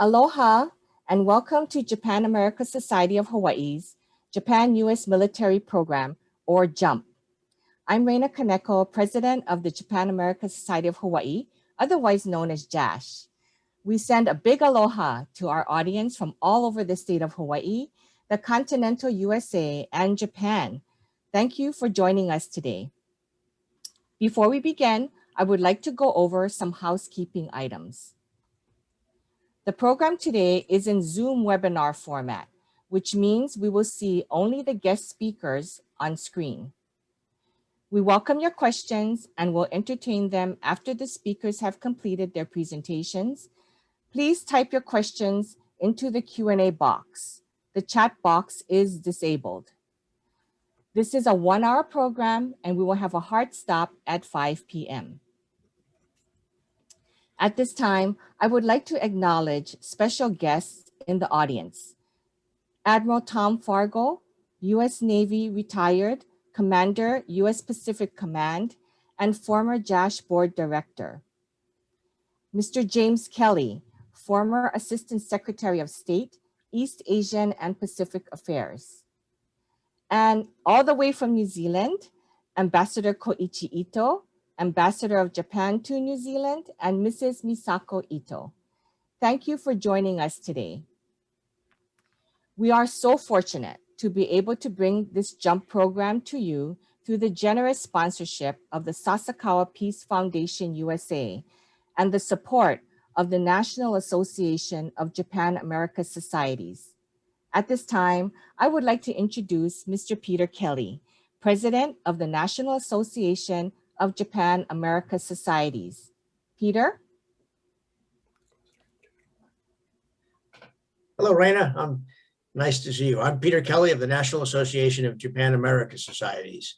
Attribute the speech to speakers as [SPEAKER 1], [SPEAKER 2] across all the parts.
[SPEAKER 1] Aloha and welcome to Japan America Society of Hawaii's Japan-U.S. Military Program, or JUMP. I'm Reina Kaneko, President of the Japan America Society of Hawaii, otherwise known as JASH. We send a big aloha to our audience from all over the state of Hawaii, the continental USA, and Japan. Thank you for joining us today. Before we begin, I would like to go over some housekeeping items. The program today is in Zoom webinar format, which means we will see only the guest speakers on screen. We welcome your questions and will entertain them after the speakers have completed their presentations. Please type your questions into the Q&A box. The chat box is disabled. This is a 1-hour program and we will have a hard stop at 5 p.m. At this time, I would like to acknowledge special guests in the audience. Admiral Tom Fargo, U.S. Navy retired, Commander, U.S. Pacific Command, and former JASH Board Director. Mr. James Kelley, former Assistant Secretary of State, East Asian and Pacific Affairs. And all the way from New Zealand, Ambassador Koichi Ito, Ambassador of Japan to New Zealand, and Mrs. Misako Ito. Thank you for joining us today. We are so fortunate to be able to bring this JUMP program to you through the generous sponsorship of the Sasakawa Peace Foundation USA and the support of the National Association of Japan America Societies. At this time, I would like to introduce Mr. Peter Kelley, President of the National Association of Japan America Societies. Peter?
[SPEAKER 2] Hello, Reina. Nice to see you. I'm Peter Kelley of the National Association of Japan America Societies.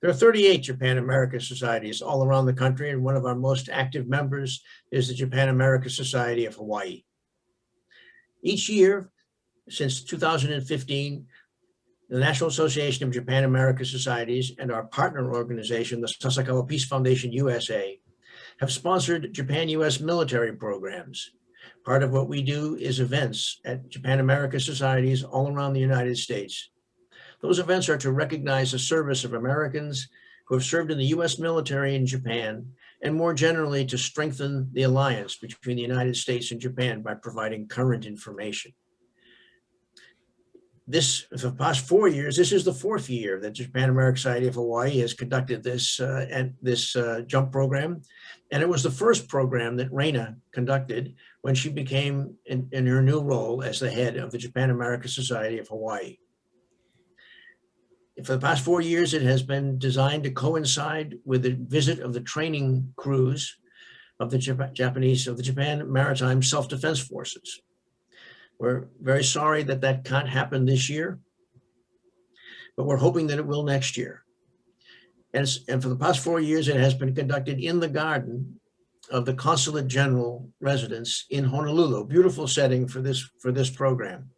[SPEAKER 2] There are 38 Japan America Societies all around the country, and one of our most active members is the Japan America Society of Hawaii. Each year, since 2015, the National Association of Japan America Societies and our partner organization, the Sasakawa Peace Foundation USA, have sponsored Japan-U.S. military programs. Part of what we do is events at Japan America Societies all around the United States. Those events are to recognize the service of Americans who have served in the U.S. military in Japan, and more generally to strengthen the alliance between the United States and Japan by providing current information. For the past 4 years, this is the 4th year that Japan America Society of Hawaii has conducted this JUMP program. And it was the first program that Reina conducted when she became in her new role as the head of the Japan America Society of Hawaii. For the past 4 years, it has been designed to coincide with the visit of the training crews of the Japan Maritime Self-Defense Forces. We're very sorry that that can't happen this year, but we're hoping that it will next year. And for the past 4 years, it has been conducted in the garden of the Consulate General residence in Honolulu. Beautiful setting for this program.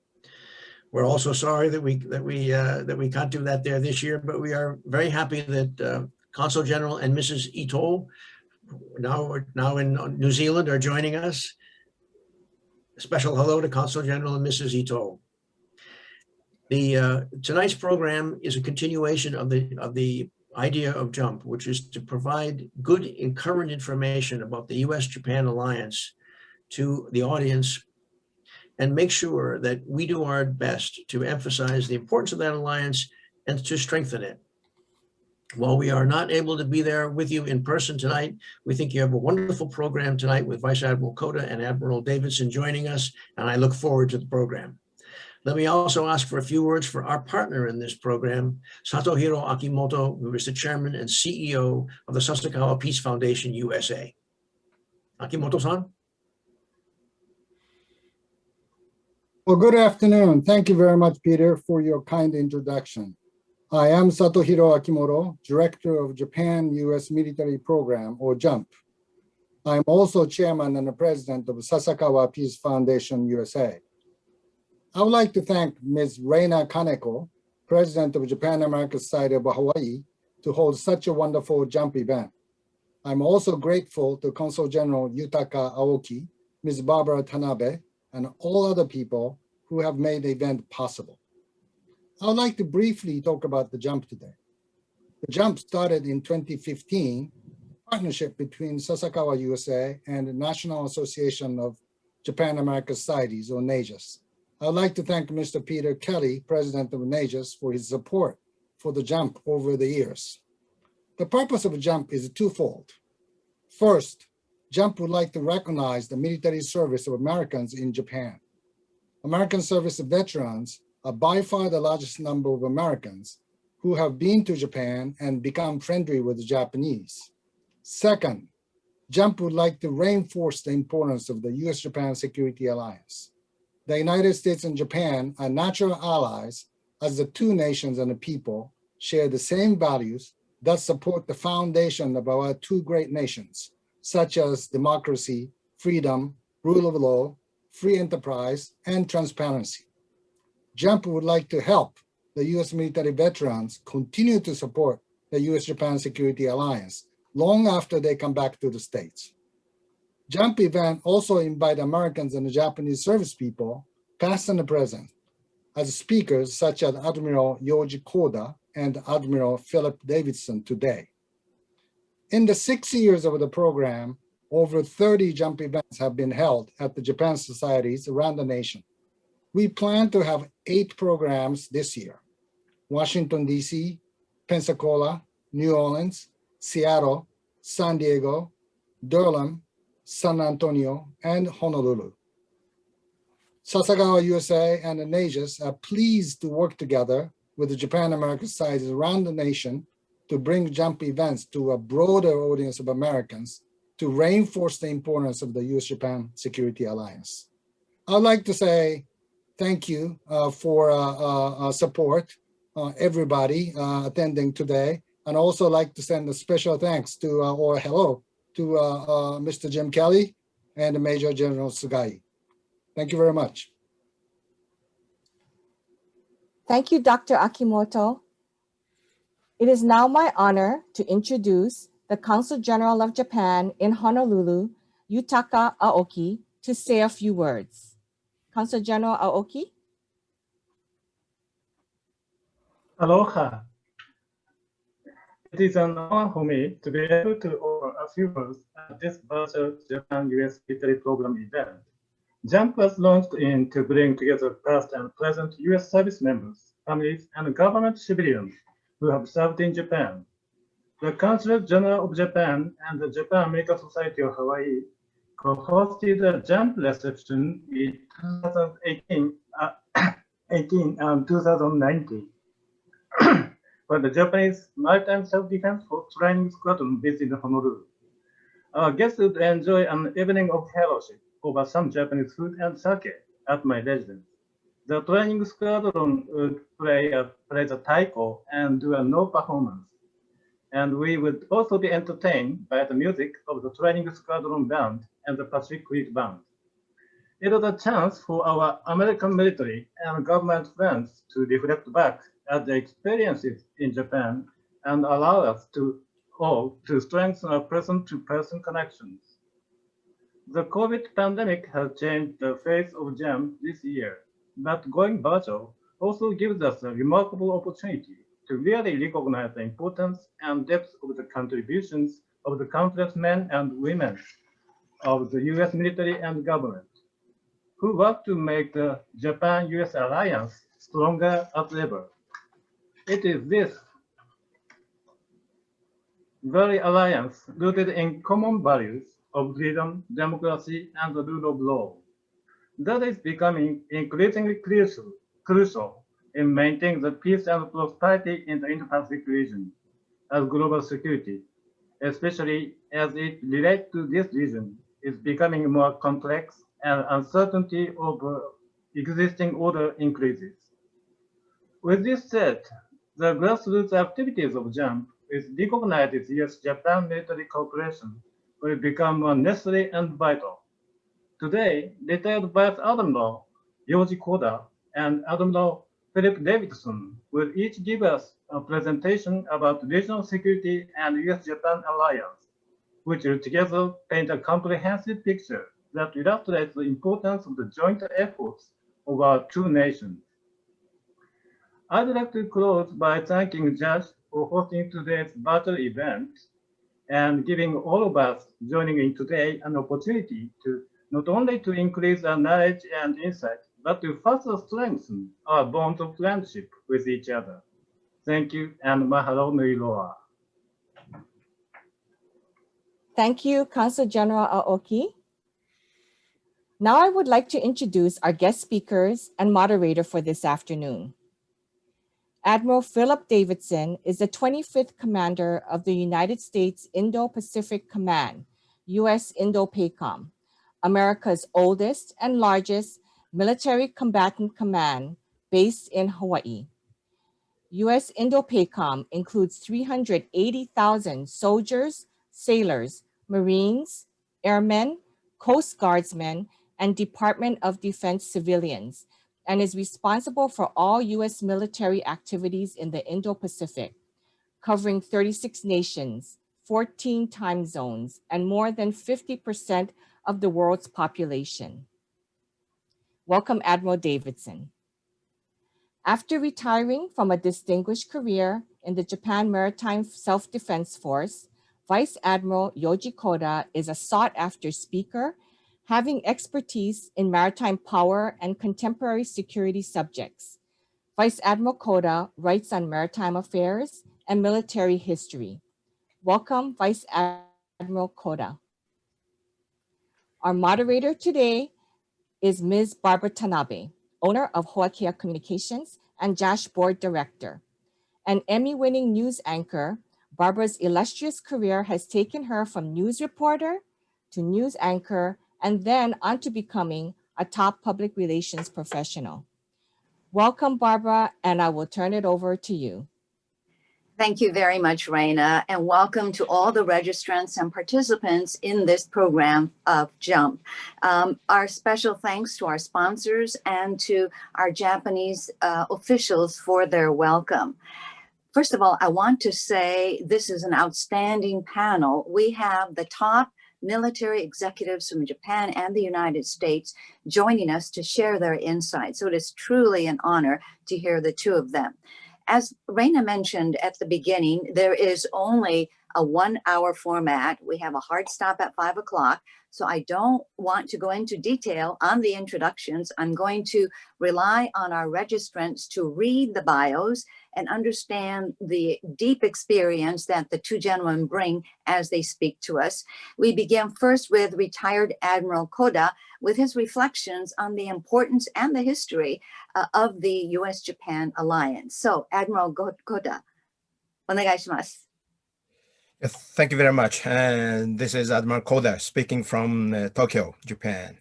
[SPEAKER 2] We're also sorry that we can't do that there this year, but we are very happy that Consul General and Mrs. Ito, now in New Zealand, are joining us. A special hello to Consul General and Mrs. Ito. Tonight's program is a continuation of the idea of JUMP, which is to provide good and current information about the U.S.-Japan alliance to the audience and make sure that we do our best to emphasize the importance of that alliance and to strengthen it. While we are not able to be there with you in person tonight, we think you have a wonderful program tonight with Vice Admiral Koda and Admiral Davidson joining us, and I look forward to the program. Let me also ask for a few words for our partner in this program, Satohiro Akimoto, who is the chairman and CEO of the Sasakawa Peace Foundation USA. Akimoto-san?
[SPEAKER 3] Well, good afternoon. Thank you very much, Peter, for your kind introduction. I am Satohiro Akimoto, Director of Japan-U.S. Military Program, or JUMP. I'm also Chairman and the President of Sasakawa Peace Foundation USA. I would like to thank Ms. Reina Kaneko, President of Japan America Society of Hawaii, to hold such a wonderful JUMP event. I'm also grateful to Consul General Yutaka Aoki, Ms. Barbara Tanabe, and all other people who have made the event possible. I would like to briefly talk about the JUMP today. The JUMP started in 2015, a partnership between Sasakawa, USA and the National Association of Japan American Societies, or NAJAS. I would like to thank Mr. Peter Kelley, President of NAJAS, for his support for the JUMP over the years. The purpose of a JUMP is twofold. First, JUMP would like to recognize the military service of Americans in Japan. American service veterans are by far the largest number of Americans who have been to Japan and become friendly with the Japanese. Second, JUMP would like to reinforce the importance of the US-Japan Security Alliance. The United States and Japan are natural allies, as the two nations and the people share the same values that support the foundation of our two great nations, such as democracy, freedom, rule of law, free enterprise, and transparency. JUMP would like to help the US military veterans continue to support the US-Japan Security Alliance long after they come back to the States. JUMP event also invite Americans and the Japanese service people, past and present, as speakers such as Admiral Yoji Koda and Admiral Philip Davidson today. In the 6 years of the program, over 30 JUMP events have been held at the Japan societies around the nation. We plan to have 8 programs this year: Washington, D.C., Pensacola, New Orleans, Seattle, San Diego, Durham, San Antonio, and Honolulu. Sasakawa, USA and the NAJAS are pleased to work together with the Japan American societies around the nation to bring JUMP events to a broader audience of Americans to reinforce the importance of the US-Japan Security Alliance. I'd like to say thank you for support, everybody attending today, and also like to send a special thanks to, or hello, to Mr. Jim Kelley and Major General Sugai. Thank you very much.
[SPEAKER 1] Thank you, Dr. Akimoto. It is now my honor to introduce the Consul General of Japan in Honolulu, Yutaka Aoki, to say a few words. Consul General Aoki.
[SPEAKER 4] Aloha. It is an honor for me to be able to offer a few words at this virtual Japan-US military program event. JUMP was launched to bring together past and present US service members, families, and government civilians who have served in Japan. The Consul General of Japan and the Japan American Society of Hawaii co-hosted a JUMP reception in 2018 and 2019. When the Japanese Maritime Self-Defense Force training squadron visited Honolulu. Our guests would enjoy an evening of fellowship over some Japanese food and sake at my residence. The training squadron would play the taiko and do a no performance. And we would also be entertained by the music of the training squadron band and the Pacific Fleet band. It was a chance for our American military and government friends to reflect back at their experiences in Japan and allow us to all to strengthen our person-to-person connections. The COVID pandemic has changed the face of JAM this year, but going virtual also gives us a remarkable opportunity to really recognize the importance and depth of the contributions of the countless men and women of the US military and government, who work to make the Japan-US alliance stronger as ever. It is this very alliance rooted in common values of freedom, democracy, and the rule of law that is becoming increasingly crucial in maintaining the peace and prosperity in the Indo-Pacific region as global security, especially as it relates to this region, is becoming more complex and uncertainty of existing order increases. With this said, the grassroots activities of JAMP with recognized US-Japan military cooperation will become more necessary and vital. Today, retired Vice Admiral Yoji Koda and Admiral Philip Davidson will each give us a presentation about regional security and US-Japan alliance, which will together paint a comprehensive picture that illustrates the importance of the joint efforts of our two nations. I'd like to close by thanking JASH for hosting today's virtual event and giving all of us joining in today an opportunity to not only to increase our knowledge and insight, but to further strengthen our bonds of friendship with each other. Thank you, and mahalo nui loa.
[SPEAKER 1] Thank you, Consul General Aoki. Now I would like to introduce our guest speakers and moderator for this afternoon. Admiral Philip Davidson is the 25th Commander of the United States Indo-Pacific Command, USINDOPACOM, America's oldest and largest military combatant command based in Hawaii. USINDOPACOM includes 380,000 soldiers, sailors, Marines, airmen, Coast Guardsmen, and Department of Defense civilians, and is responsible for all U.S. military activities in the Indo-Pacific, covering 36 nations, 14 time zones, and more than 50% of the world's population. Welcome, Admiral Davidson. After retiring from a distinguished career in the Japan Maritime Self-Defense Force, Vice Admiral Yoji Koda is a sought-after speaker, having expertise in maritime power and contemporary security subjects. Vice Admiral Koda writes on maritime affairs and military history. Welcome, Vice Admiral Koda. Our moderator today is Ms. Barbara Tanabe, owner of Hoʻakea Communications and JASH board director. An Emmy-winning news anchor, Barbara's illustrious career has taken her from news reporter to news anchor and then on to becoming a top public relations professional. Welcome, Barbara, and I will turn it over to you.
[SPEAKER 5] Thank you very much, Raina, and welcome to all the registrants and participants in this program of JUMP. Our special thanks to our sponsors and to our Japanese officials for their welcome. First of all, I want to say this is an outstanding panel. We have the top military executives from Japan and the United States joining us to share their insights. So it is truly an honor to hear the two of them. As Raina mentioned at the beginning, there is only a 1 hour format. We have a hard stop at 5 o'clock. So I don't want to go into detail on the introductions. I'm going to rely on our registrants to read the bios and understand the deep experience that the two gentlemen bring as they speak to us. We begin first with retired Admiral Koda with his reflections on the importance and the history of the U.S.-Japan alliance. So, Admiral Koda, onegaishimasu.
[SPEAKER 6] Yes, thank you very much. And this is Admiral Koda speaking from Tokyo, Japan.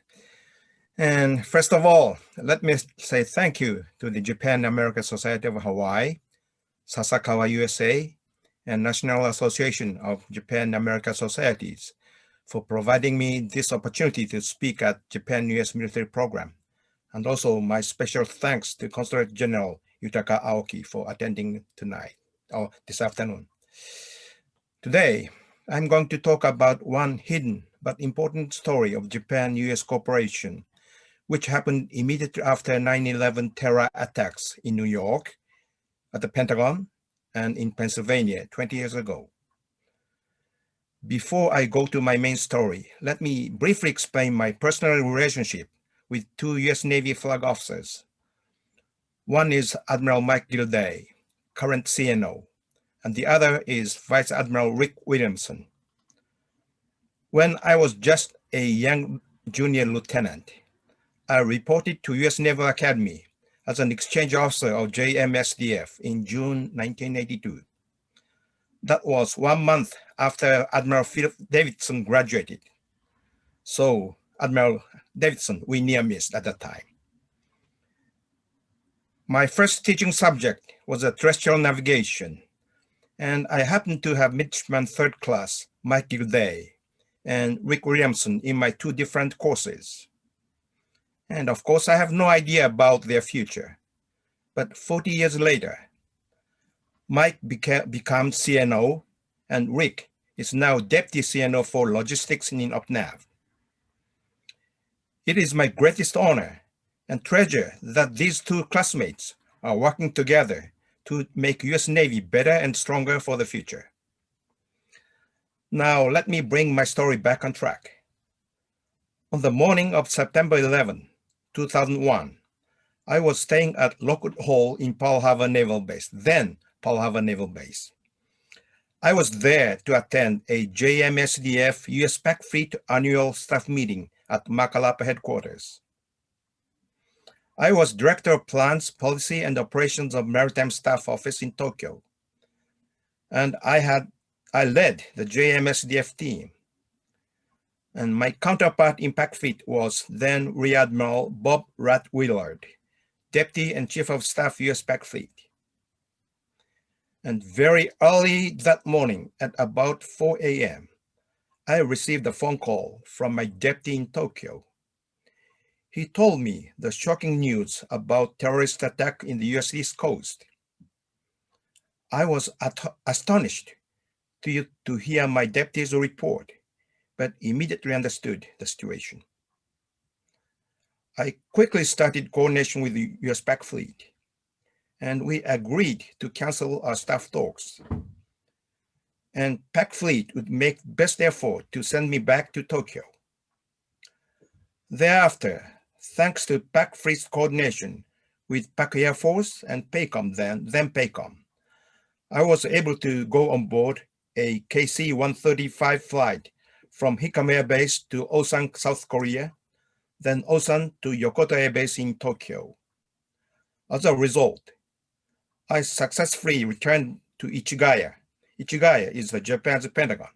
[SPEAKER 6] And first of all, let me say thank you to the Japan American Society of Hawaii, Sasakawa, USA, and National Association of Japan American Societies for providing me this opportunity to speak at Japan-US military program. And also my special thanks to Consul General Yutaka Aoki for attending tonight, or this afternoon. Today, I'm going to talk about one hidden but important story of Japan-US cooperation, which happened immediately after 9/11 terror attacks in New York, at the Pentagon, and in Pennsylvania 20 years ago. Before I go to my main story, let me briefly explain my personal relationship with two US Navy flag officers. One is Admiral Mike Gilday, current CNO, and the other is Vice Admiral Rick Williamson. When I was just a young junior lieutenant, I reported to US Naval Academy as an exchange officer of JMSDF in June 1982. That was 1 month after Admiral Philip Davidson graduated. So Admiral Davidson, we near missed at that time. My first teaching subject was terrestrial navigation, and I happened to have Midshipman Third Class Mike Gilday and Rick Williamson in my two different courses. And of course, I have no idea about their future. But 40 years later, Mike became CNO, and Rick is now Deputy CNO for Logistics in OPNAV. It is my greatest honor and treasure that these two classmates are working together to make U.S. Navy better and stronger for the future. Now, let me bring my story back on track. On the morning of September 11, 2001, I was staying at Lockwood Hall in Pearl Harbor Naval Base, then Pearl Harbor Naval Base. I was there to attend a JMSDF U.S. PAC Fleet annual staff meeting at Makalapa headquarters. I was Director of Plans, Policy, and Operations of Maritime Staff Office in Tokyo, and I led the JMSDF team. And my counterpart in PAC Fleet was then Rear Admiral Bob Willard, Deputy and Chief of Staff, U.S. PAC Fleet. And very early that morning at about 4 a.m., I received a phone call from my deputy in Tokyo. He told me the shocking news about terrorist attack in the U.S. East Coast. I was astonished to hear my deputy's report, but immediately understood the situation. I quickly started coordination with the U.S. PAC Fleet, and we agreed to cancel our staff talks. And PAC Fleet would make best effort to send me back to Tokyo. Thereafter, thanks to PAC Fleet's coordination with PAC Air Force and PACOM, then PACOM, I was able to go on board a KC-135 flight from Hickam Air Base to Osan, South Korea, then Osan to Yokota Air Base in Tokyo. As a result, I successfully returned to Ichigaya. Ichigaya is Japan's Pentagon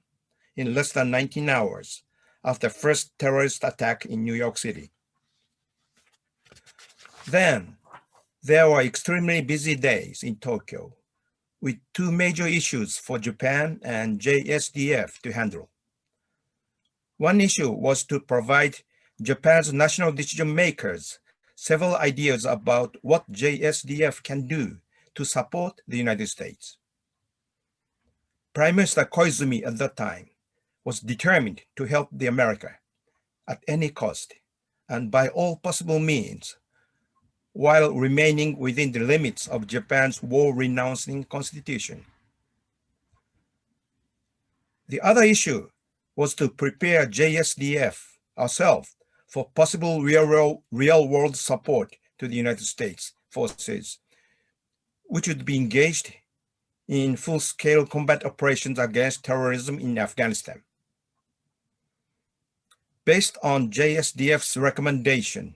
[SPEAKER 6] in less than 19 hours after the first terrorist attack in New York City. Then, there were extremely busy days in Tokyo with two major issues for Japan and JSDF to handle. One issue was to provide Japan's national decision makers several ideas about what JSDF can do to support the United States. Prime Minister Koizumi at that time was determined to help the America at any cost and by all possible means, while remaining within the limits of Japan's war-renouncing constitution. The other issue was to prepare JSDF ourselves for possible real-world support to the United States forces, which would be engaged in full-scale combat operations against terrorism in Afghanistan. Based on JSDF's recommendation,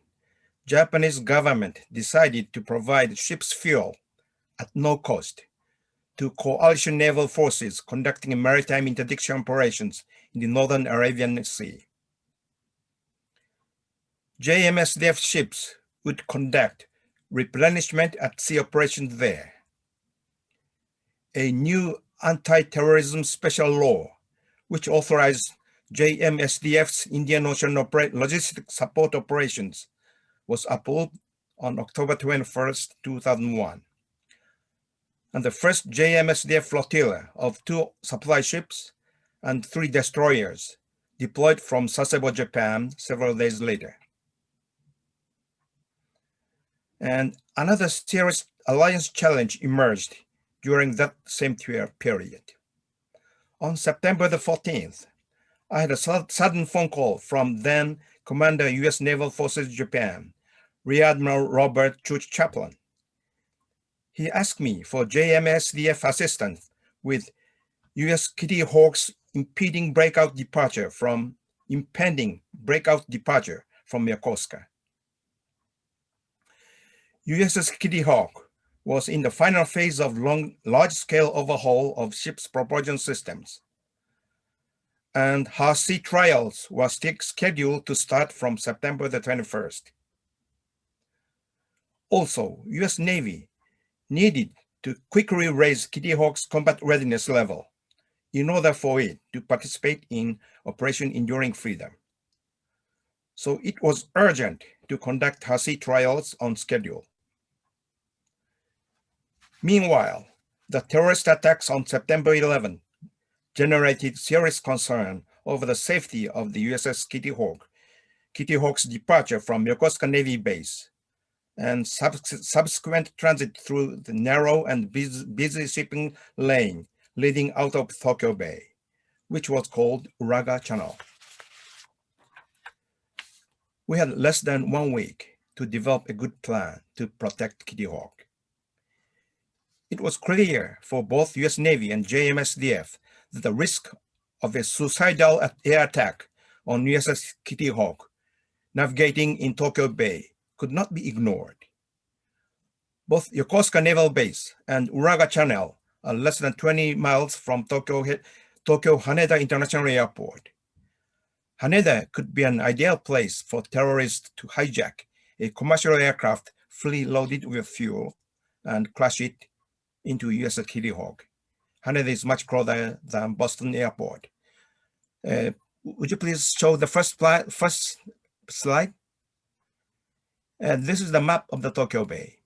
[SPEAKER 6] Japanese government decided to provide ship's fuel at no cost to coalition naval forces conducting maritime interdiction operations in the Northern Arabian Sea. JMSDF ships would conduct replenishment at sea operations there. A new anti-terrorism special law, which authorized JMSDF's Indian Ocean logistic support operations, was approved on October 21st, 2001. And the first JMSDF flotilla of 2 supply ships and 3 destroyers deployed from Sasebo, Japan several days later. And another serious alliance challenge emerged during that same period. On September the 14th, I had a sudden phone call from then Commander U.S. Naval Forces Japan, Rear Admiral Robert Church Chaplin. He asked me for JMSDF assistance with U.S. Kitty Hawk's impending breakout departure from Yokosuka. USS Kitty Hawk was in the final phase of large-scale overhaul of ship's propulsion systems, and her sea trials were scheduled to start from September the 21st. Also, U.S. Navy needed to quickly raise Kitty Hawk's combat readiness level in order for it to participate in Operation Enduring Freedom. So it was urgent to conduct her sea trials on schedule. Meanwhile, the terrorist attacks on September 11 generated serious concern over the safety of the USS Kitty Hawk, Kitty Hawk's departure from Yokosuka Navy Base and subsequent transit through the narrow and busy shipping lane leading out of Tokyo Bay, which was called Uraga Channel. We had less than 1 week to develop a good plan to protect Kitty Hawk. It was clear for both US Navy and JMSDF that the risk of a suicidal air attack on USS Kitty Hawk navigating in Tokyo Bay could not be ignored. Both Yokosuka Naval Base and Uraga Channel are less than 20 miles from Tokyo Haneda International Airport. Haneda could be an ideal place for terrorists to hijack a commercial aircraft fully loaded with fuel and crash it into USS Kitty Hawk. Haneda is much closer than Boston Airport. Would you please show the first slide? This is the map of the Tokyo Bay.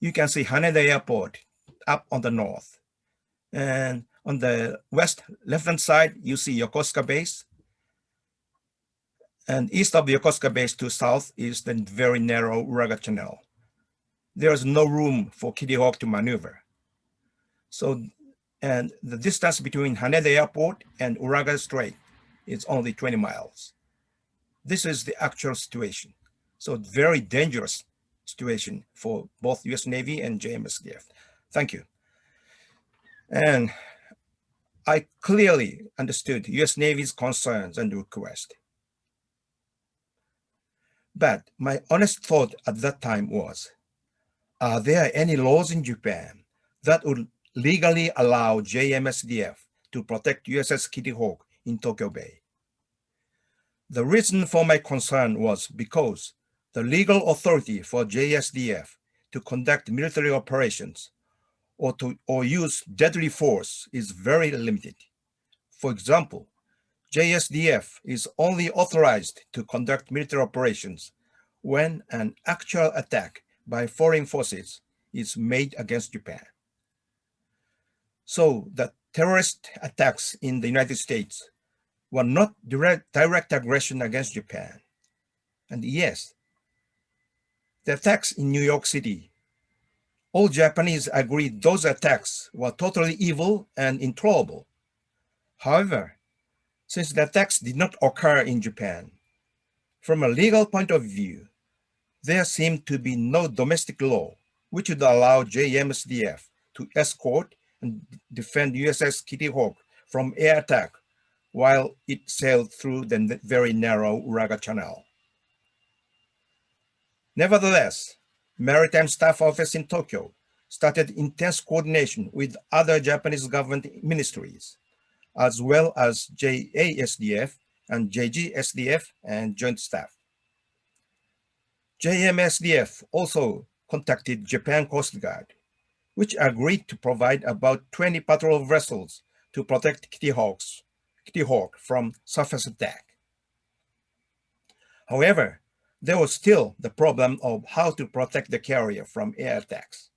[SPEAKER 6] You can see Haneda Airport up on the north. And on the left-hand side, you see Yokosuka Base. And east of Yokosuka Base to south is the very narrow Uraga Channel. There is no room for Kitty Hawk to maneuver. So, and the distance between Haneda Airport and Uraga Strait is only 20 miles. This is the actual situation. So very dangerous situation for both US Navy and JMSDF. Thank you. And I clearly understood US Navy's concerns and request. But my honest thought at that time was, are there any laws in Japan that would legally allow JMSDF to protect USS Kitty Hawk in Tokyo Bay? The reason for my concern was because the legal authority for JSDF to conduct military operations or use deadly force is very limited. For example, JSDF is only authorized to conduct military operations when an actual attack by foreign forces is made against Japan. So the terrorist attacks in the United States were not direct aggression against Japan. And yes, the attacks in New York City, all Japanese agreed those attacks were totally evil and intolerable. However, since the attacks did not occur in Japan, from a legal point of view, there seemed to be no domestic law which would allow JMSDF to escort and defend USS Kitty Hawk from air attack while it sailed through the very narrow Uraga Channel. Nevertheless, Maritime Staff Office in Tokyo started intense coordination with other Japanese government ministries, as well as JASDF and JGSDF and Joint Staff. JMSDF also contacted Japan Coast Guard, which agreed to provide about 20 patrol vessels to protect Kitty Hawk from surface attack. However, there was still the problem of how to protect the carrier from air attacks.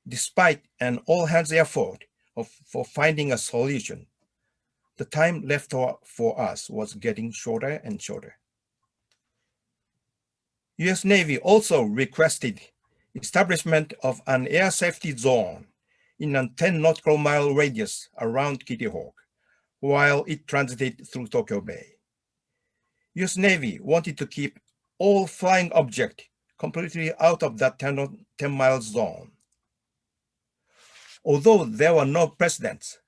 [SPEAKER 6] Despite an all-hands effort for finding a solution, the time left for us was getting shorter and shorter. US Navy also requested establishment of an air safety zone in a 10 nautical mile radius around Kitty Hawk while it transited through Tokyo Bay. US Navy wanted to keep all flying objects completely out of that 10-mile zone. Although there were no precedents,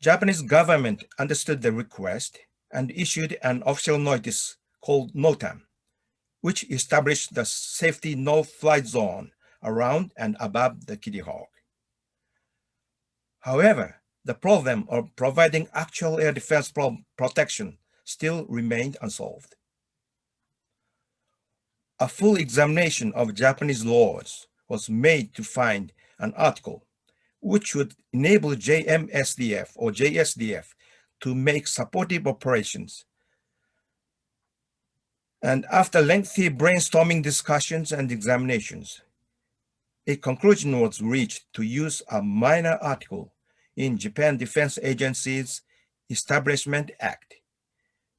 [SPEAKER 6] Japanese government understood the request and issued an official notice called NOTAM, which established the safety no-fly zone around and above the Kitty Hawk. However, the problem of providing actual air defense protection still remained unsolved. A full examination of Japanese laws was made to find an article which would enable JMSDF or JSDF to make supportive operations. And after lengthy brainstorming discussions and examinations, a conclusion was reached to use a minor article in Japan Defense Agency's Establishment Act,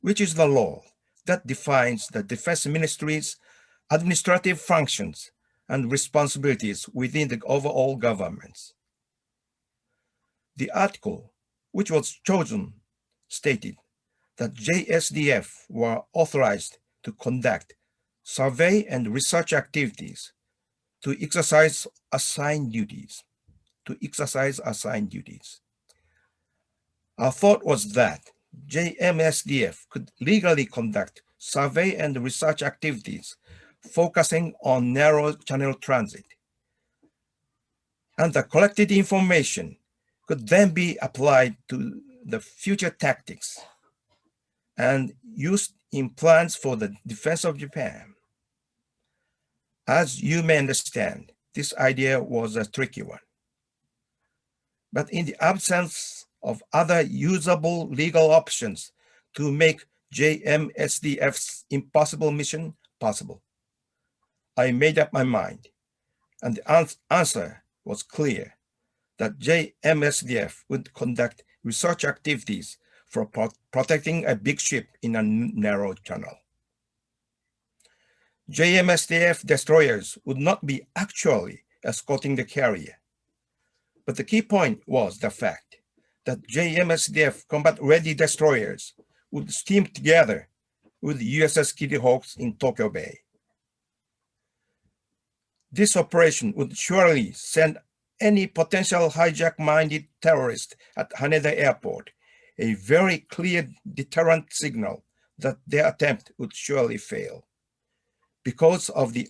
[SPEAKER 6] which is the law that defines the Defense Ministry's administrative functions and responsibilities within the overall government. The article, which was chosen, stated that JSDF were authorized to conduct survey and research activities to exercise assigned duties. Our thought was that JMSDF could legally conduct survey and research activities focusing on narrow channel transit. And the collected information could then be applied to the future tactics and used in plans for the defense of Japan. As you may understand, this idea was a tricky one. But in the absence of other usable legal options to make JMSDF's impossible mission possible, I made up my mind, and the answer was clear, that JMSDF would conduct research activities for protecting a big ship in a narrow channel. JMSDF destroyers would not be actually escorting the carrier, but the key point was the fact that JMSDF combat-ready destroyers would steam together with USS Kitty Hawks in Tokyo Bay. This operation would surely send any potential hijack-minded terrorist at Haneda Airport a very clear deterrent signal that their attempt would surely fail because of the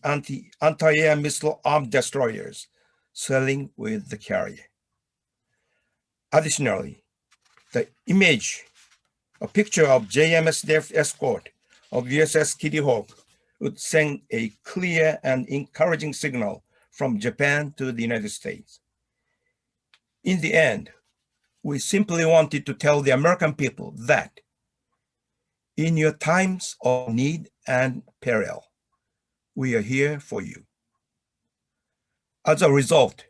[SPEAKER 6] anti-air missile armed destroyers sailing with the carrier. Additionally, the image, a picture of JMSDF escort of USS Kitty Hawk would send a clear and encouraging signal from Japan to the United States. In the end, we simply wanted to tell the American people that in your times of need and peril, we are here for you. As a result,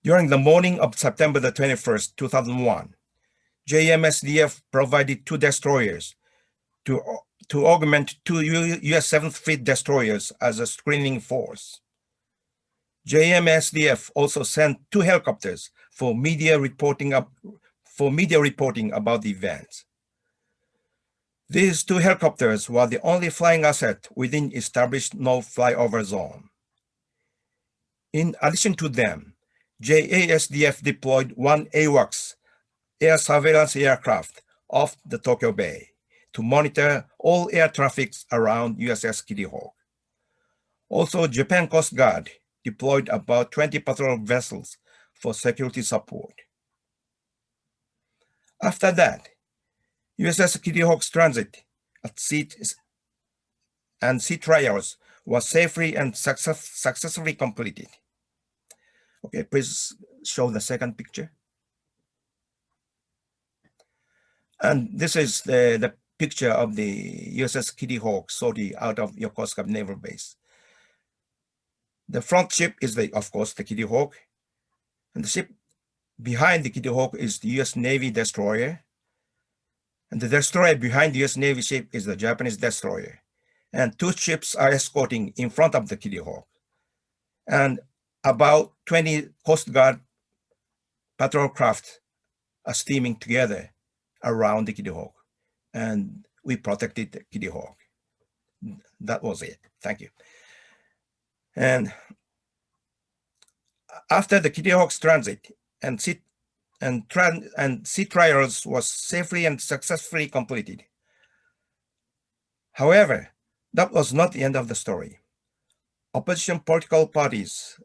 [SPEAKER 6] during the morning of September the 21st, 2001, JMSDF provided 2 destroyers to augment 2 US 7th Fleet destroyers as a screening force. JMSDF also sent 2 helicopters for media reporting about the events. These 2 helicopters were the only flying asset within established no flyover zone. In addition to them, JASDF deployed 1 AWACS air surveillance aircraft off the Tokyo Bay to monitor all air traffic around USS Kitty Hawk. Also, Japan Coast Guard deployed about 20 patrol vessels for security support. After that, USS Kitty Hawk's transit at sea and sea trials was safely and successfully completed. Okay, please show the second picture. And this is the picture of the USS Kitty Hawk sortie out of Yokosuka Naval Base. The front ship is, of course, the Kitty Hawk. And the ship behind the Kitty Hawk is the US Navy destroyer. And the destroyer behind the US Navy ship is the Japanese destroyer. And 2 ships are escorting in front of the Kitty Hawk. And about 20 Coast Guard patrol craft are steaming together around the Kitty Hawk. And we protected the Kitty Hawk. That was it. Thank you. And after the Kitty Hawk's transit and sea trials was safely and successfully completed. However, that was not the end of the story. Opposition political parties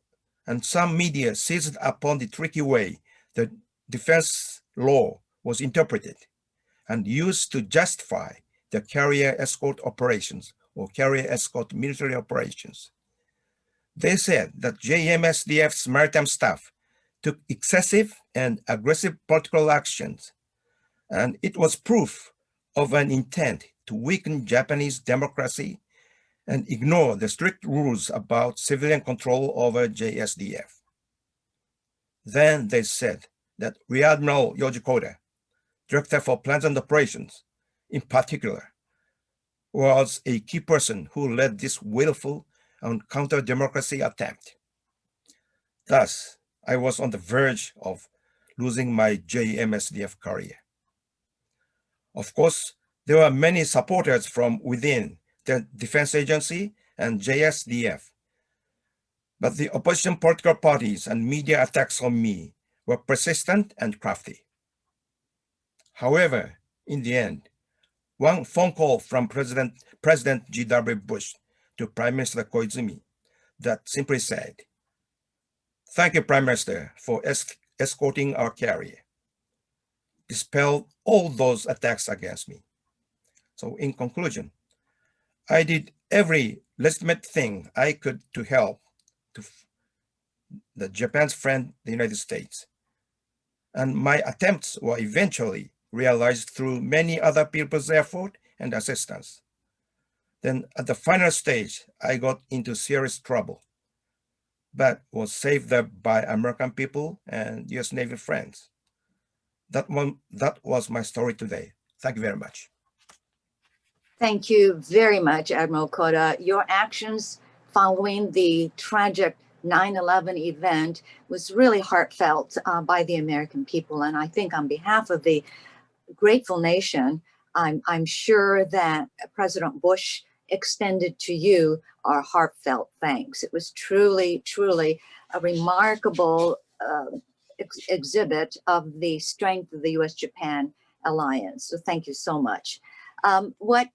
[SPEAKER 6] and some media seized upon the tricky way the defense law was interpreted and used to justify the carrier escort operations or carrier escort military operations. They said that JMSDF's maritime staff took excessive and aggressive political actions, and it was proof of an intent to weaken Japanese democracy and ignore the strict rules about civilian control over JSDF. Then they said that Rear Admiral Yoji Koda, Director for Plans and Operations, in particular, was a key person who led this willful and counter-democracy attempt. Thus, I was on the verge of losing my JMSDF career. Of course, there were many supporters from within the Defense Agency and JSDF, but the opposition political parties and media attacks on me were persistent and crafty. However, in the end, one phone call from President G.W. Bush to Prime Minister Koizumi that simply said, "Thank you, Prime Minister, for escorting our carrier," dispelled all those attacks against me. So in conclusion, I did every legitimate thing I could to help Japan's friend, the United States. And my attempts were eventually realized through many other people's effort and assistance. Then at the final stage, I got into serious trouble, but was saved by American people and US Navy friends. That was my story today. Thank you very much.
[SPEAKER 5] Thank you very much, Admiral Koda. Your actions following the tragic 9/11 event was really heartfelt by the American people. And I think on behalf of the grateful nation, I'm sure that President Bush extended to you our heartfelt thanks. It was truly, truly a remarkable exhibit of the strength of the US-Japan alliance. So thank you so much. What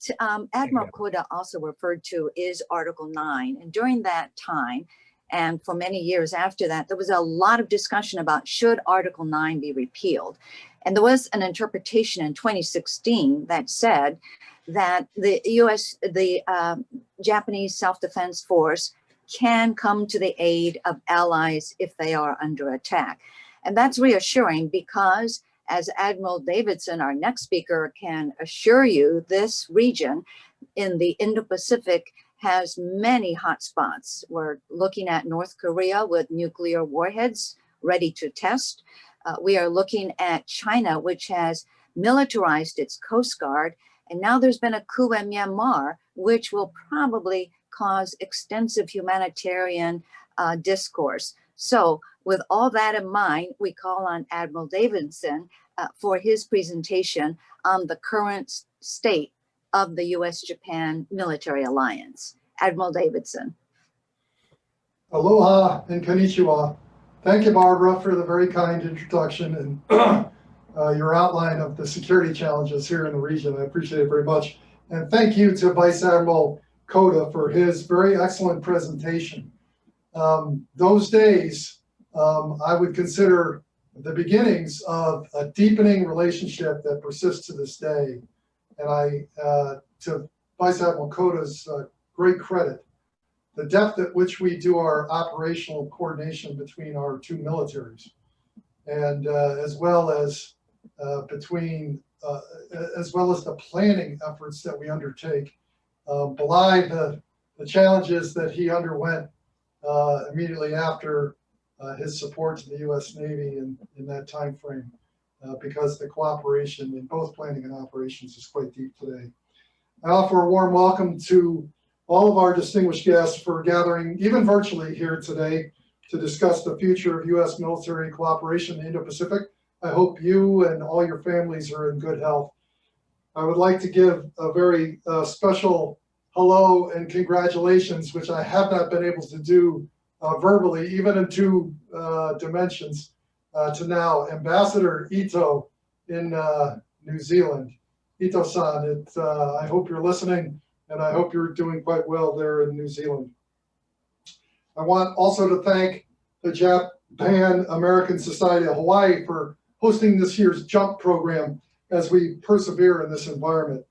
[SPEAKER 5] Admiral Koda also referred to is Article 9. And during that time, and for many years after that, there was a lot of discussion about should Article 9 be repealed. And there was an interpretation in 2016 that said that the Japanese Self-Defense Force can come to the aid of allies if they are under attack. And that's reassuring because, as Admiral Davidson, our next speaker, can assure you, this region in the Indo-Pacific has many hotspots. We're looking at North Korea with nuclear warheads ready to test. We are looking at China, which has militarized its Coast Guard. And now there's been a coup in Myanmar, which will probably cause extensive humanitarian discourse. So with all that in mind, we call on Admiral Davidson for his presentation on the current state of the US-Japan military alliance. Admiral Davidson.
[SPEAKER 7] Aloha and konnichiwa. Thank you, Barbara, for the very kind introduction and your outline of the security challenges here in the region. I appreciate it very much. And thank you to Vice Admiral Koda for his very excellent presentation. Those days, I would consider the beginnings of a deepening relationship that persists to this day. And to Vice Admiral Koda's great credit, the depth at which we do our operational coordination between our two militaries, and as well as the planning efforts that we undertake, belie the challenges that he underwent immediately after his support to the U.S. Navy in that time frame, because the cooperation in both planning and operations is quite deep today. I offer a warm welcome to all of our distinguished guests for gathering, even virtually, here today to discuss the future of U.S. military cooperation in the Indo-Pacific. I hope you and all your families are in good health. I would like to give a very special hello and congratulations, which I have not been able to do verbally, even in two dimensions, to now Ambassador Ito in New Zealand. Ito-san, I hope you're listening, and I hope you're doing quite well there in New Zealand. I want also to thank the Japan American Society of Hawaii for hosting this year's JUMP program as we persevere in this environment.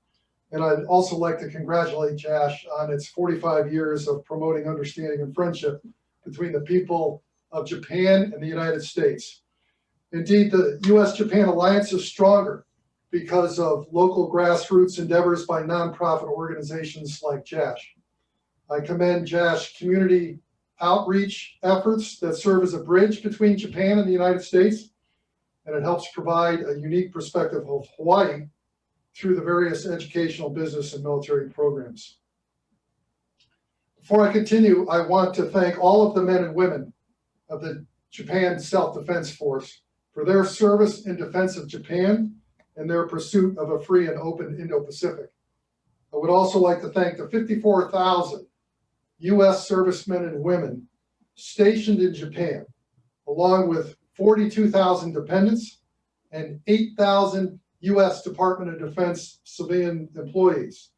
[SPEAKER 7] And I'd also like to congratulate JASH on its 45 years of promoting understanding and friendship between the people of Japan and the United States. Indeed, the US-Japan alliance is stronger because of local grassroots endeavors by nonprofit organizations like JASH. I commend JASH community outreach efforts that serve as a bridge between Japan and the United States, and it helps provide a unique perspective of Hawaii through the various educational, business, and military programs. Before I continue, I want to thank all of the men and women of the Japan Self-Defense Force for their service in defense of Japan and their pursuit of a free and open Indo-Pacific. I would also like to thank the 54,000 U.S. servicemen and women stationed in Japan, along with 42,000 dependents and 8,000 U.S. Department of Defense civilian employees.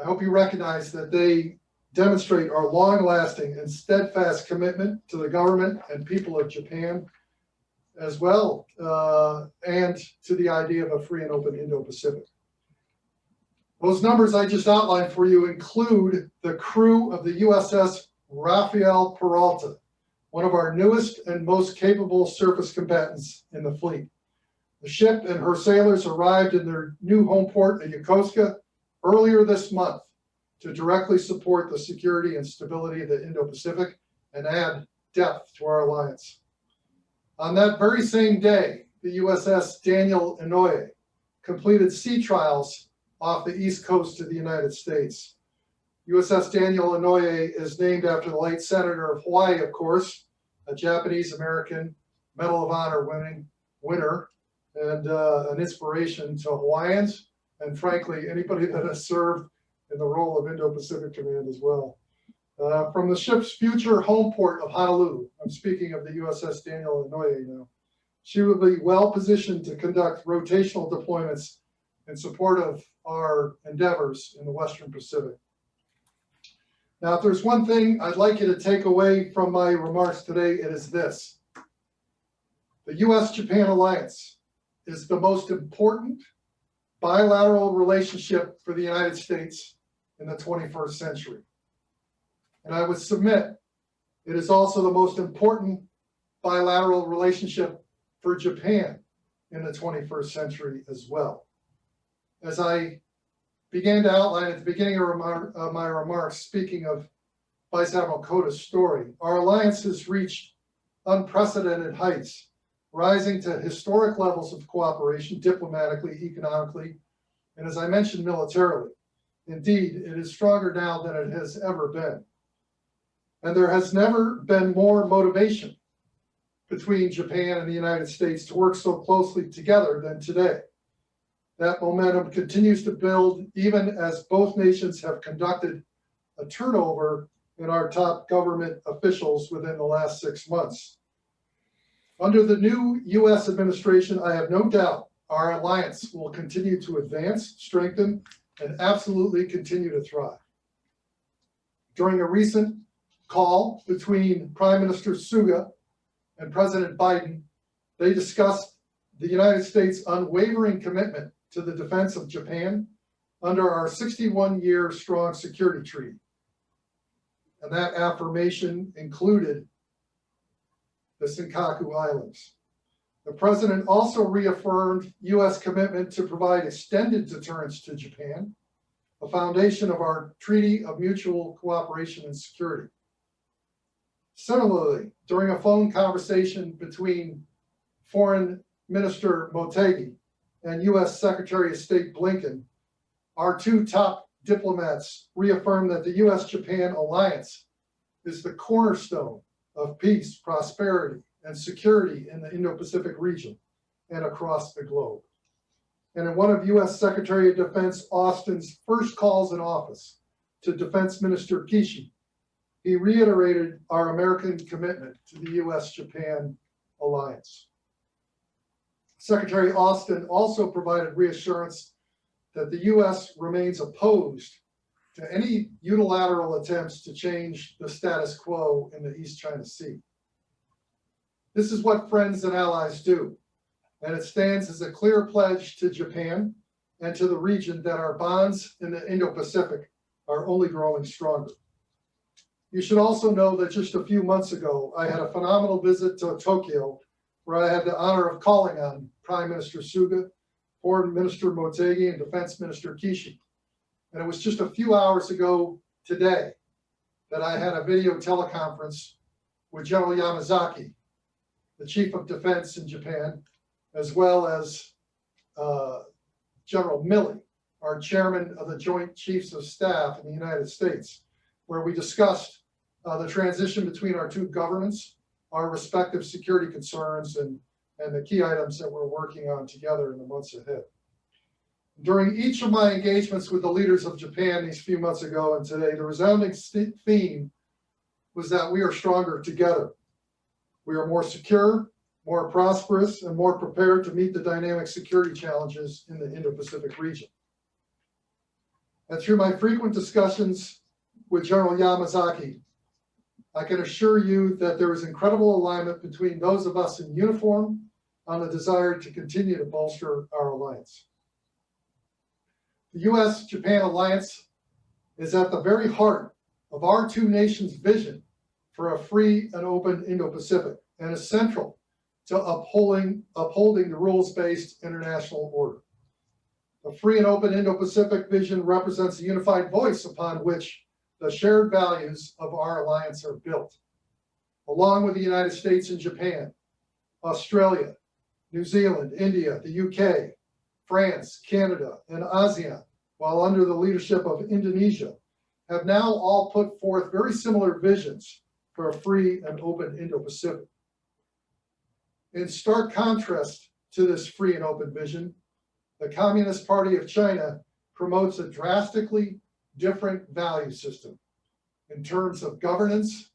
[SPEAKER 7] I hope you recognize that they demonstrate our long-lasting and steadfast commitment to the government and people of Japan, as well, and to the idea of a free and open Indo-Pacific. Those numbers I just outlined for you include the crew of the USS Rafael Peralta, one of our newest and most capable surface combatants in the fleet. The ship and her sailors arrived in their new home port at Yokosuka earlier this month to directly support the security and stability of the Indo-Pacific and add depth to our alliance. On that very same day, the USS Daniel Inouye completed sea trials off the east coast of the United States. USS Daniel Inouye is named after the late Senator of Hawaii, of course, a Japanese-American Medal of Honor winner, and an inspiration to Hawaiians, and frankly, anybody that has served in the role of Indo-Pacific Command as well. From the ship's future home port of Honolulu, I'm speaking of the USS Daniel Inouye now, she will be well positioned to conduct rotational deployments in support of our endeavors in the Western Pacific. Now, if there's one thing I'd like you to take away from my remarks today, it is this. The U.S.-Japan alliance is the most important bilateral relationship for the United States in the 21st century. And I would submit it is also the most important bilateral relationship for Japan in the 21st century as well. As I began to outline at the beginning of my remarks, speaking of Vice Admiral Koda's story, our alliance has reached unprecedented heights, rising to historic levels of cooperation diplomatically, economically, and as I mentioned, militarily. Indeed, it is stronger now than it has ever been. And there has never been more motivation between Japan and the United States to work so closely together than today. That momentum continues to build even as both nations have conducted a turnover in our top government officials within the last 6 months. Under the new U.S. administration, I have no doubt our alliance will continue to advance, strengthen, and absolutely continue to thrive. During a recent call between Prime Minister Suga and President Biden, they discussed the United States' unwavering commitment to the defense of Japan under our 61-year strong security treaty. And that affirmation included the Senkaku Islands. The president also reaffirmed U.S. commitment to provide extended deterrence to Japan, a foundation of our Treaty of Mutual Cooperation and Security. Similarly, during a phone conversation between Foreign Minister Motegi and U.S. Secretary of State Blinken, our two top diplomats reaffirmed that the U.S.-Japan alliance is the cornerstone of peace, prosperity, and security in the Indo-Pacific region and across the globe. And in one of U.S. Secretary of Defense Austin's first calls in office to Defense Minister Kishi, he reiterated our American commitment to the U.S.-Japan alliance. Secretary Austin also provided reassurance that the U.S. remains opposed to any unilateral attempts to change the status quo in the East China Sea. This is what friends and allies do, and it stands as a clear pledge to Japan and to the region that our bonds in the Indo-Pacific are only growing stronger. You should also know that just a few months ago, I had a phenomenal visit to Tokyo, where I had the honor of calling on Prime Minister Suga, Foreign Minister Motegi, and Defense Minister Kishi. And it was just a few hours ago today that I had a video teleconference with General Yamazaki, the Chief of Defense in Japan, as well as General Milley, our chairman of the Joint Chiefs of Staff in the United States, where we discussed the transition between our two governments, our respective security concerns, and the key items that we're working on together in the months ahead. During each of my engagements with the leaders of Japan these few months ago and today, the resounding theme was that we are stronger together. We are more secure, more prosperous, and more prepared to meet the dynamic security challenges in the Indo-Pacific region. And through my frequent discussions with General Yamazaki, I can assure you that there is incredible alignment between those of us in uniform on the desire to continue to bolster our alliance. The U.S.-Japan alliance is at the very heart of our two nations' vision for a free and open Indo-Pacific and is central to upholding the rules-based international order. The free and open Indo-Pacific vision represents a unified voice upon which the shared values of our alliance are built. Along with the United States and Japan, Australia, New Zealand, India, the UK, France, Canada, and ASEAN, while under the leadership of Indonesia, have now all put forth very similar visions for a free and open Indo-Pacific. In stark contrast to this free and open vision, the Communist Party of China promotes a drastically different value system in terms of governance,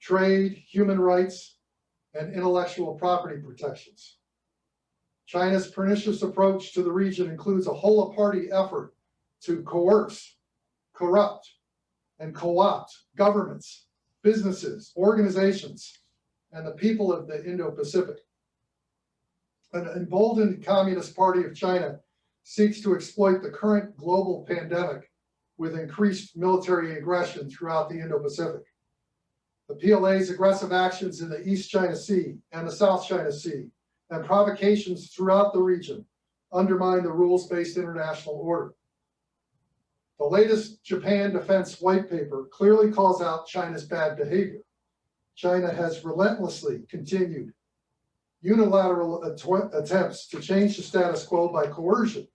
[SPEAKER 7] trade, human rights, and intellectual property protections. China's pernicious approach to the region includes a whole-of-party effort to coerce, corrupt, and co-opt governments, businesses, organizations, and the people of the Indo-Pacific. An emboldened Communist Party of China seeks to exploit the current global pandemic with increased military aggression throughout the Indo-Pacific. The PLA's aggressive actions in the East China Sea and the South China Sea and provocations throughout the region undermine the rules-based international order. The latest Japan Defense White Paper clearly calls out China's bad behavior. China has relentlessly continued unilateral attempts to change the status quo by coercion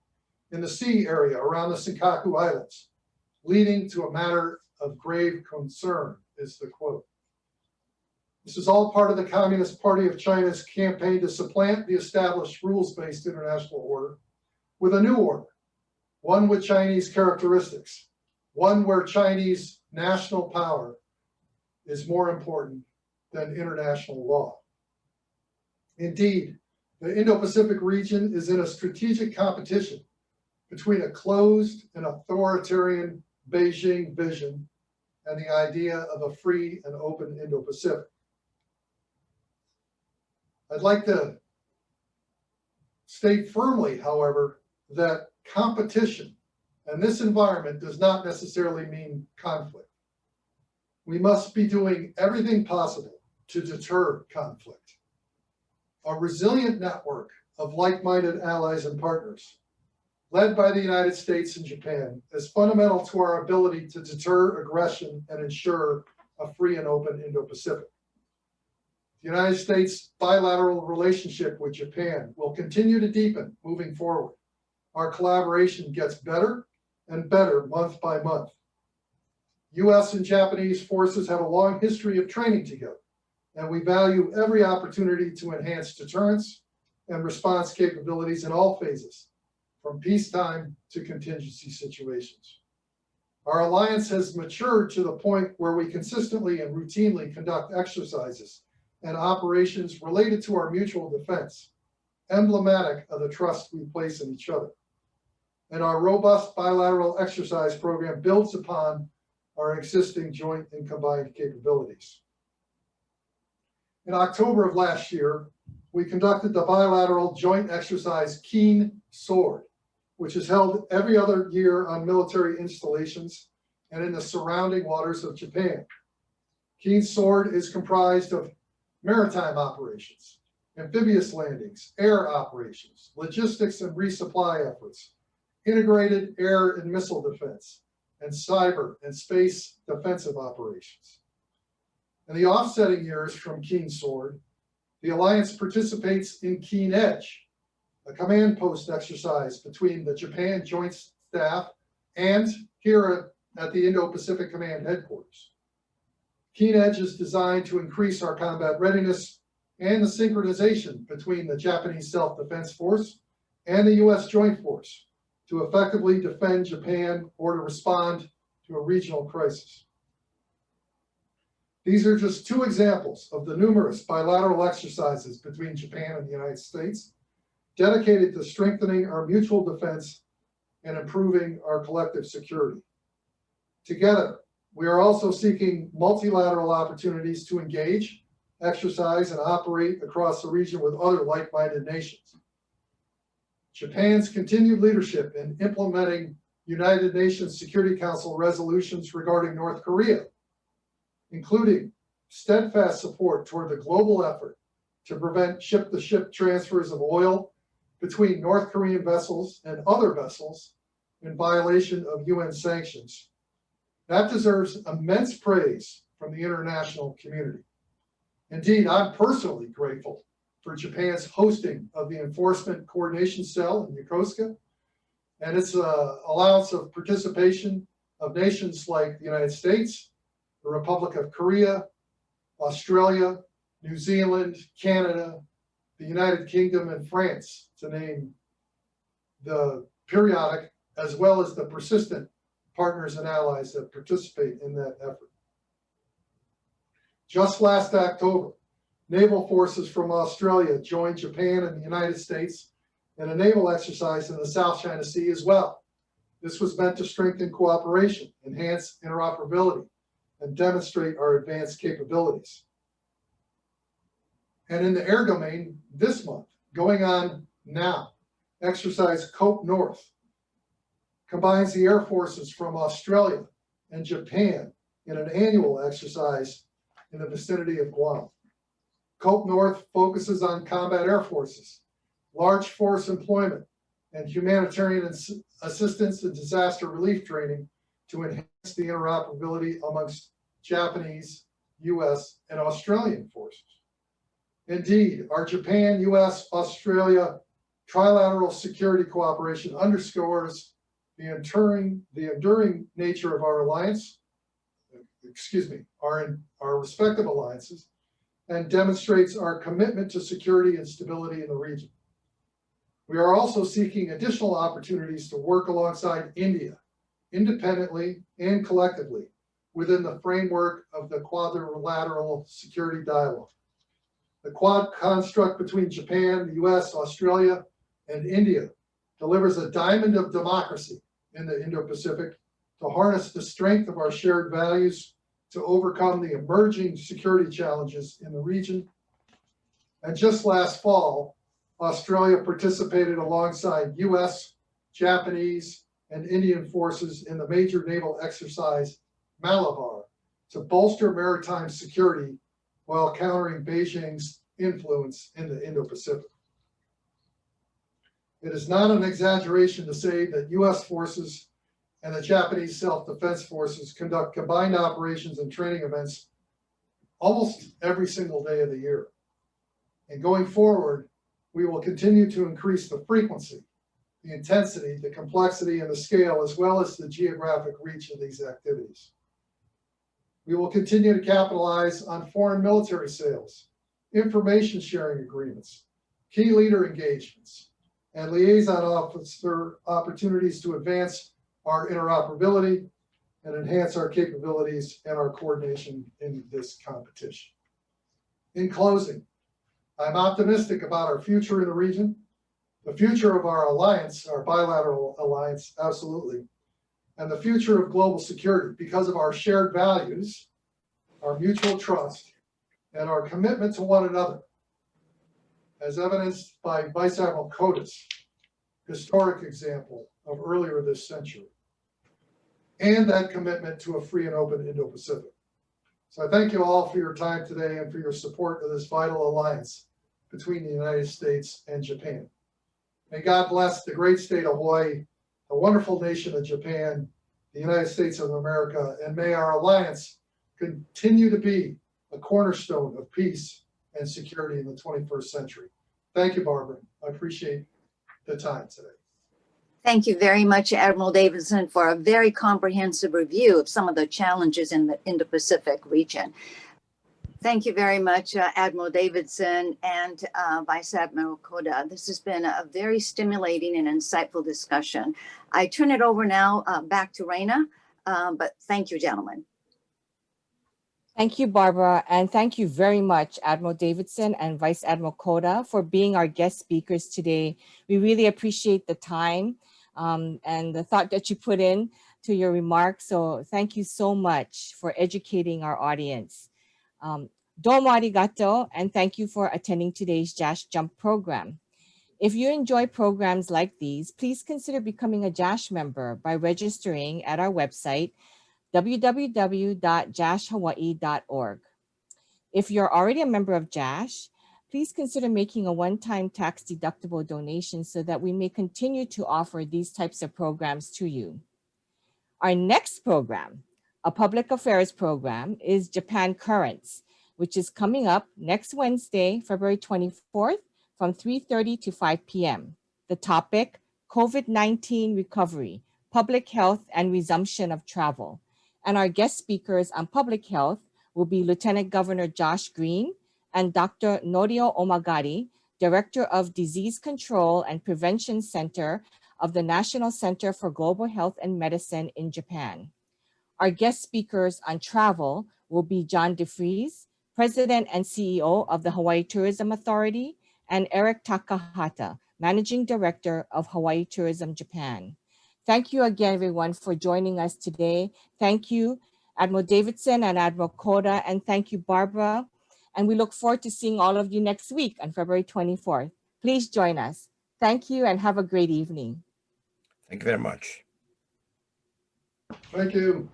[SPEAKER 7] in the sea area around the Senkaku Islands, leading to a matter of grave concern, is the quote. This is all part of the Communist Party of China's campaign to supplant the established rules-based international order with a new order, one with Chinese characteristics, one where Chinese national power is more important than international law. Indeed, the Indo-Pacific region is in a strategic competition between a closed and authoritarian Beijing vision and the idea of a free and open Indo-Pacific. I'd like to state firmly, however, that competition and this environment does not necessarily mean conflict. We must be doing everything possible to deter conflict. A resilient network of like-minded allies and partners, led by the United States and Japan, is fundamental to our ability to deter aggression and ensure a free and open Indo-Pacific. The United States' bilateral relationship with Japan will continue to deepen moving forward. Our collaboration gets better and better month by month. US and Japanese forces have a long history of training together, and we value every opportunity to enhance deterrence and response capabilities in all phases, from peacetime to contingency situations. Our alliance has matured to the point where we consistently and routinely conduct exercises and operations related to our mutual defense, emblematic of the trust we place in each other. And our robust bilateral exercise program builds upon our existing joint and combined capabilities. In October of last year, we conducted the bilateral joint exercise Keen Sword, which is held every other year on military installations and in the surrounding waters of Japan. Keen Sword is comprised of maritime operations, amphibious landings, air operations, logistics and resupply efforts, integrated air and missile defense, and cyber and space defensive operations. In the offsetting years from Keen Sword, the Alliance participates in Keen Edge, a command post exercise between the Japan Joint Staff and here at the Indo-Pacific Command headquarters. Keen Edge is designed to increase our combat readiness and the synchronization between the Japanese Self-Defense Force and the U.S. Joint Force to effectively defend Japan or to respond to a regional crisis. These are just two examples of the numerous bilateral exercises between Japan and the United States dedicated to strengthening our mutual defense and improving our collective security. Together, we are also seeking multilateral opportunities to engage, exercise, and operate across the region with other like-minded nations. Japan's continued leadership in implementing United Nations Security Council resolutions regarding North Korea, including steadfast support toward the global effort to prevent ship-to-ship transfers of oil between North Korean vessels and other vessels in violation of UN sanctions. That deserves immense praise from the international community. Indeed, I'm personally grateful for Japan's hosting of the Enforcement Coordination Cell in Yokosuka and its allowance of participation of nations like the United States, the Republic of Korea, Australia, New Zealand, Canada, the United Kingdom, and France, to name the periodic as well as the persistent partners and allies that participate in that effort. Just last October, naval forces from Australia joined Japan and the United States in a naval exercise in the South China Sea as well. This was meant to strengthen cooperation, enhance interoperability, and demonstrate our advanced capabilities. And in the air domain this month, going on now, exercise Cope North combines the air forces from Australia and Japan in an annual exercise in the vicinity of Guam. Cope North focuses on combat air forces, large force employment, and humanitarian assistance and disaster relief training to enhance the interoperability amongst Japanese, US, and Australian forces. Indeed, our Japan, US, Australia trilateral security cooperation underscores the enduring nature of our alliance, our respective alliances, and demonstrates our commitment to security and stability in the region. We are also seeking additional opportunities to work alongside India, independently and collectively, within the framework of the quadrilateral security dialogue. The quad construct between Japan, the US, Australia, and India delivers a diamond of democracy in the Indo-Pacific to harness the strength of our shared values to overcome the emerging security challenges in the region. And just last fall, Australia participated alongside US, Japanese, and Indian forces in the major naval exercise Malabar to bolster maritime security while countering Beijing's influence in the Indo-Pacific. It is not an exaggeration to say that US forces and the Japanese Self-Defense Forces conduct combined operations and training events almost every single day of the year. And going forward, we will continue to increase the frequency, the intensity, the complexity, and the scale, as well as the geographic reach of these activities. We will continue to capitalize on foreign military sales, information sharing agreements, key leader engagements, and liaison officer opportunities to advance our interoperability and enhance our capabilities and our coordination in this competition. In closing, I'm optimistic about our future in the region, the future of our alliance, our bilateral alliance, absolutely, and the future of global security because of our shared values, our mutual trust, and our commitment to one another, as evidenced by Vice Admiral Koda's historic example of earlier this century, and that commitment to a free and open Indo-Pacific. So I thank you all for your time today and for your support of this vital alliance between the United States and Japan. May God bless the great state of Hawaii, the wonderful nation of Japan, the United States of America, and may our alliance continue to be a cornerstone of peace and security in the 21st century. Thank you, Barbara. I appreciate the time today.
[SPEAKER 5] Thank you very much, Admiral Davidson, for a very comprehensive review of some of the challenges in the Indo-Pacific region. Thank you very much, Admiral Davidson and Vice Admiral Koda. This has been a very stimulating and insightful discussion. I turn it over now back to Raina, but thank you, gentlemen.
[SPEAKER 1] Thank you, Barbara, and thank you very much, Admiral Davidson and Vice Admiral Koda, for being our guest speakers today. We really appreciate the time and the thought that you put in to your remarks. So thank you so much for educating our audience. Domo arigato, and thank you for attending today's JASH Jump program. If you enjoy programs like these, please consider becoming a JASH member by registering at our website, www.jashhawaii.org. If you're already a member of JASH, please consider making a one-time tax-deductible donation so that we may continue to offer these types of programs to you. Our next program, a public affairs program, is Japan Currents, which is coming up next Wednesday, February 24th from 3:30 to 5 p.m. The topic, COVID-19 recovery, public health and resumption of travel. And our guest speakers on public health will be Lieutenant Governor Josh Green and Dr. Norio Omagari, Director of Disease Control and Prevention Center of the National Center for Global Health and Medicine in Japan. Our guest speakers on travel will be John DeFries, President and CEO of the Hawaii Tourism Authority, and Eric Takahata, Managing Director of Hawaii Tourism Japan. Thank you again, everyone, for joining us today. Thank you, Admiral Davidson and Admiral Koda, and thank you, Barbara. And we look forward to seeing all of you next week on February 24th. Please join us. Thank you and have a great evening.
[SPEAKER 6] Thank you very much.
[SPEAKER 7] Thank you.